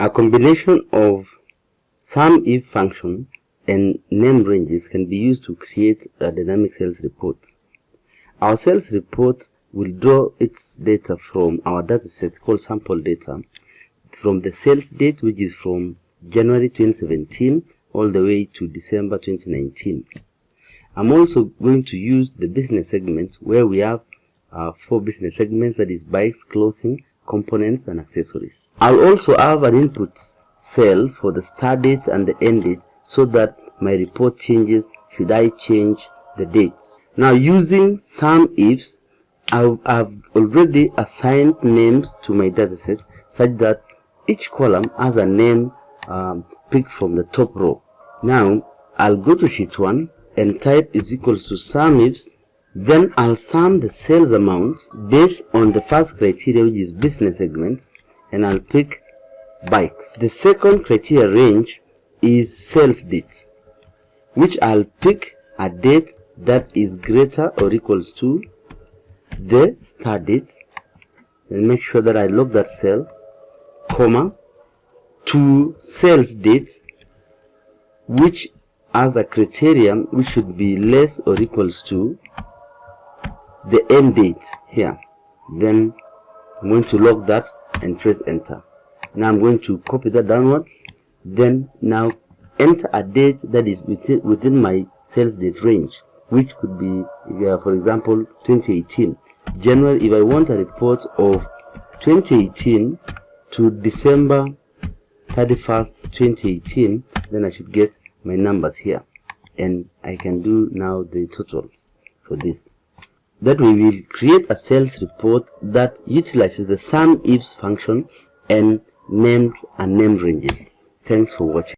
A combination of SUMIFS function and name ranges can be used to create a dynamic sales report. Our sales report will draw its data from our data set called sample data from the sales date, which is from January 2017 all the way to December 2019. I'm also going to use the business segment where we have 4 business segments, that is bikes, clothing, components and accessories. I'll also have an input cell for the start date and the end date so that my report changes should I change the dates. Now, using SUMIFS, I've already assigned names to my dataset such that each column has a name picked from the top row. Now, I'll go to sheet 1 and type is equals to SUMIFS. Then I'll sum the sales amount based on the first criteria, which is business segment, and I'll pick bikes. The second criteria range is sales date, which I'll pick a date that is greater or equals to the start date, and make sure that I lock that cell, comma, to sales date, which has a criterion which should be less or equals to the end date here. Then I'm going to lock that and press enter. Now I'm going to copy that downwards, then now enter a date that is within my sales date range, which could be, for example, 2018 January. If I want a report of 2018 to December 31st 2018, then I should get my numbers here, and I can do now the totals for this. That we will create a sales report that utilizes the SUMIFS function and name ranges. Thanks for watching.